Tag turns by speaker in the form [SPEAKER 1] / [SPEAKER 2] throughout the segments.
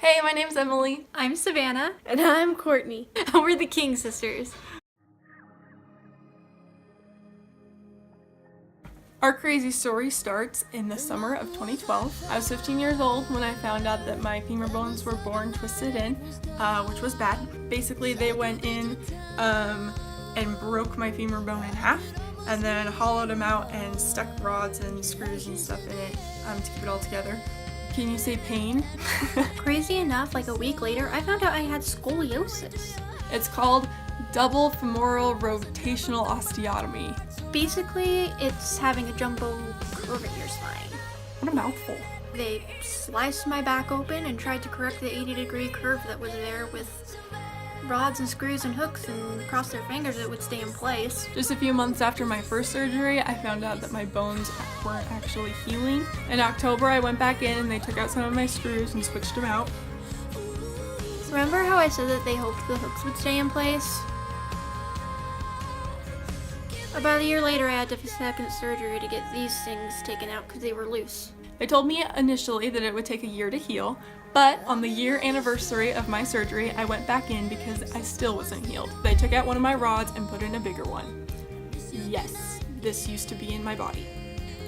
[SPEAKER 1] Hey, my name's Emily.
[SPEAKER 2] I'm Savannah.
[SPEAKER 3] And I'm Courtney.
[SPEAKER 2] And we're the King Sisters.
[SPEAKER 1] Our crazy story starts in the summer of 2012. I was 15 years old when I found out that my femur bones were born twisted in, which was bad. Basically, they went in and broke my femur bone in half, and then hollowed them out and stuck rods and screws and stuff in it to keep it all together. Can you say pain?
[SPEAKER 2] Crazy enough, like a week later, I found out I had scoliosis.
[SPEAKER 1] It's called double femoral rotational osteotomy.
[SPEAKER 2] Basically, it's having a jumbo curve in your spine.
[SPEAKER 1] What a mouthful.
[SPEAKER 2] They sliced my back open and tried to correct the 80-degree curve that was there with rods and screws and hooks, and cross their fingers it would stay in place.
[SPEAKER 1] Just a few months after my first surgery, I found out that my bones weren't actually healing. In October, I went back in and they took out some of my screws and switched them out.
[SPEAKER 2] Remember how I said that they hoped the hooks would stay in place? About a year later, I had to have a second surgery to get these things taken out because they were loose.
[SPEAKER 1] They told me initially that it would take a year to heal, but on the year anniversary of my surgery, I went back in because I still wasn't healed. They took out one of my rods and put in a bigger one. Yes, this used to be in my body.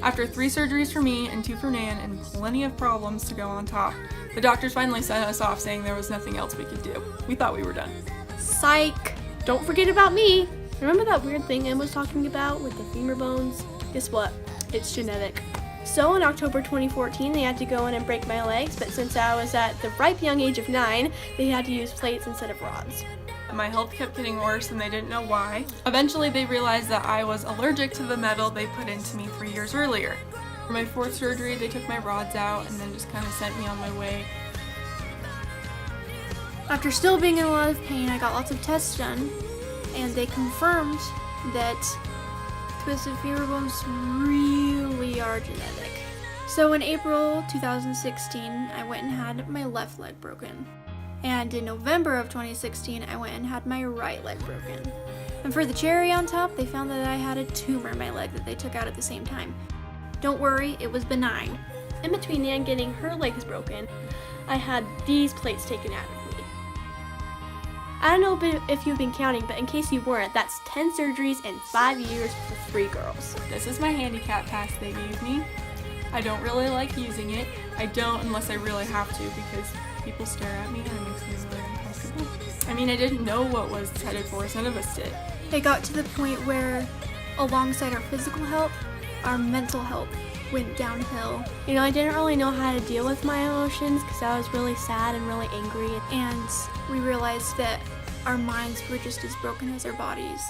[SPEAKER 1] After 3 surgeries for me and 2 for Nan and plenty of problems to go on top, the doctors finally sent us off saying there was nothing else we could do. We thought we were done.
[SPEAKER 2] Psych!
[SPEAKER 3] Don't forget about me. Remember that weird thing Em was talking about with the femur bones? Guess what? It's genetic. So in October 2014, they had to go in and break my legs, but since I was at the ripe young age of 9, they had to use plates instead of rods.
[SPEAKER 1] My health kept getting worse and they didn't know why. Eventually they realized that I was allergic to the metal they put into me 3 years earlier. For my 4th surgery, they took my rods out and then just kind of sent me on my way.
[SPEAKER 2] After still being in a lot of pain, I got lots of tests done, and they confirmed that twisted femur bones really are genetic. So in April 2016, I went and had my left leg broken. And in November of 2016, I went and had my right leg broken. And for the cherry on top, they found that I had a tumor in my leg that they took out at the same time. Don't worry, it was benign.
[SPEAKER 3] In between Nan getting her legs broken, I had these plates taken out of me. I don't know if you've been counting, but in case you weren't, that's 10 surgeries in 5 years for 3 girls.
[SPEAKER 1] This is my handicap pass they gave me. I don't really like using it. I don't unless I really have to because people stare at me and it makes me really uncomfortable. I mean, I didn't know what was headed for us. None of us did.
[SPEAKER 2] It got to the point where, alongside our physical health, our mental health went downhill.
[SPEAKER 3] You know, I didn't really know how to deal with my emotions because I was really sad and really angry.
[SPEAKER 2] And we realized that our minds were just as broken as our bodies.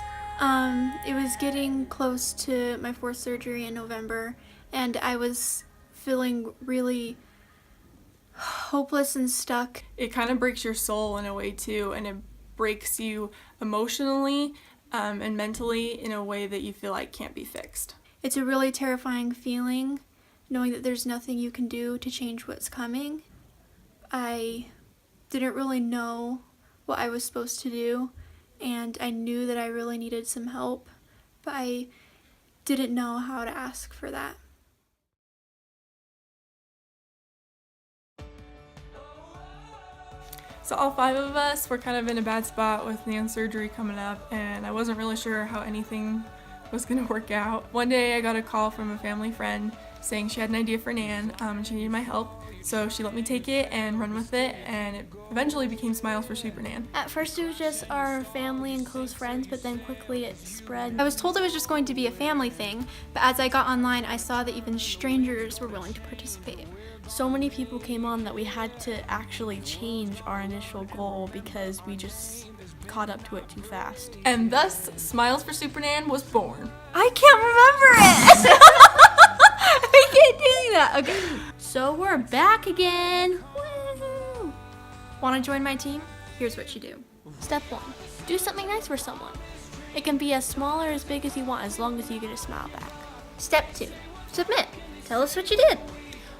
[SPEAKER 2] It was getting close to my 4th surgery in November, and I was feeling really hopeless and stuck.
[SPEAKER 1] It kind of breaks your soul in a way too, and it breaks you emotionally and mentally in a way that you feel like can't be fixed.
[SPEAKER 2] It's a really terrifying feeling, knowing that there's nothing you can do to change what's coming. I didn't really know what I was supposed to do, and I knew that I really needed some help, but I didn't know how to ask for that.
[SPEAKER 1] So all 5 of us were kind of in a bad spot with Nan's surgery coming up, and I wasn't really sure how anything was going to work out. One day I got a call from a family friend saying she had an idea for Nan and she needed my help. So she let me take it and run with it, and it eventually became Smiles4Supernan.
[SPEAKER 3] At first it was just our family and close friends, but then quickly it spread.
[SPEAKER 2] I was told it was just going to be a family thing, but as I got online, I saw that even strangers were willing to participate.
[SPEAKER 3] So many people came on that we had to actually change our initial goal because we just caught up to it too fast.
[SPEAKER 1] And thus, Smiles4Supernan was born.
[SPEAKER 2] I can't remember it! I can't do that. Okay.
[SPEAKER 3] So we're back again. Woo-hoo.
[SPEAKER 2] Want to join my team? Here's what you do.
[SPEAKER 3] Step 1. Do something nice for someone. It can be as small or as big as you want, as long as you get a smile back.
[SPEAKER 2] Step 2. Submit. Tell us what you did.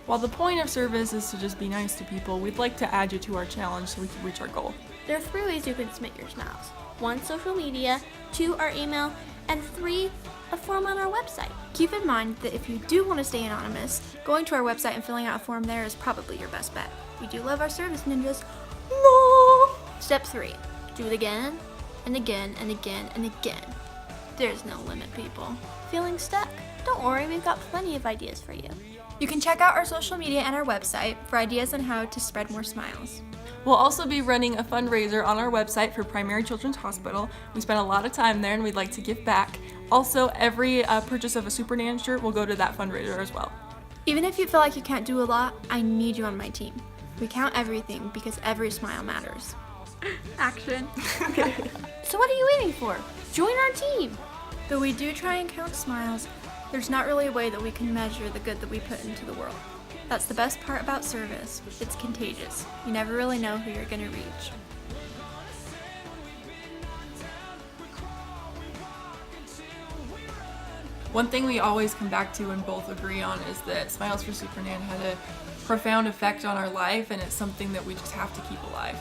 [SPEAKER 1] While the point of service is to just be nice to people, we'd like to add you to our challenge so we can reach our goal.
[SPEAKER 3] There are 3 ways you can submit your smiles. 1, social media, 2, our email,
[SPEAKER 4] And 3, a form on our website.
[SPEAKER 2] Keep in mind that if you do want to stay anonymous, going to our website and filling out a form there is probably your best bet. We do love our service ninjas. No! Step 3. Do it again, and again, and again, and again. There's no limit, people.
[SPEAKER 4] Feeling stuck? Don't worry, we've got plenty of ideas for you.
[SPEAKER 2] You can check out our social media and our website for ideas on how to spread more smiles.
[SPEAKER 1] We'll also be running a fundraiser on our website for Primary Children's Hospital. We spent a lot of time there and we'd like to give back. Also, every purchase of a Supernan shirt will go to that fundraiser as well.
[SPEAKER 2] Even if you feel like you can't do a lot, I need you on my team. We count everything because every smile matters. Action.
[SPEAKER 4] So what are you waiting for? Join our team!
[SPEAKER 2] Though we do try and count smiles, there's not really a way that we can measure the good that we put into the world. That's the best part about service. It's contagious. You never really know who you're gonna reach.
[SPEAKER 1] One thing we always come back to and both agree on is that Smiles4Supernan had a profound effect on our life, and it's something that we just have to keep alive.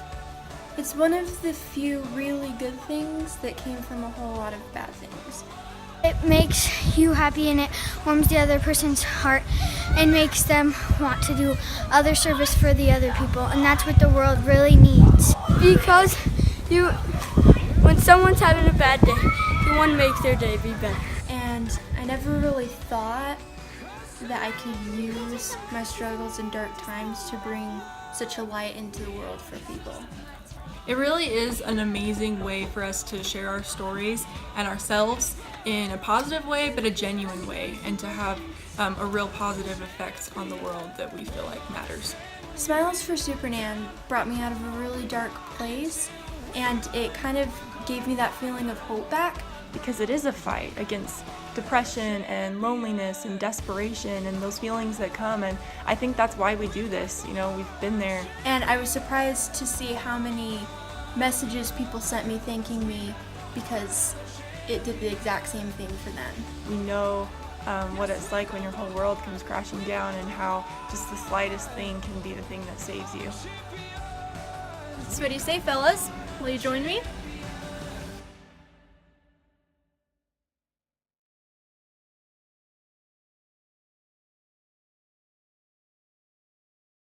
[SPEAKER 2] It's one of the few really good things that came from a whole lot of bad things.
[SPEAKER 5] It makes you happy and it warms the other person's heart and makes them want to do other service for the other people, and that's what the world really needs.
[SPEAKER 6] Because when someone's having a bad day, you want to make their day be better.
[SPEAKER 2] And I never really thought that I could use my struggles and dark times to bring such a light into the world for people.
[SPEAKER 1] It really is an amazing way for us to share our stories and ourselves in a positive way, but a genuine way, and to have a real positive effect on the world that we feel like matters.
[SPEAKER 2] Smiles4Supernan brought me out of a really dark place, and it kind of gave me that feeling of hope back.
[SPEAKER 7] Because it is a fight against depression and loneliness and desperation and those feelings that come, and I think that's why we do this. You know, we've been there.
[SPEAKER 2] And I was surprised to see how many messages people sent me thanking me because it did the exact same thing for them.
[SPEAKER 7] We know what it's like when your whole world comes crashing down, and how just the slightest thing can be the thing that saves you.
[SPEAKER 3] So what do you say, fellas? Will you join me?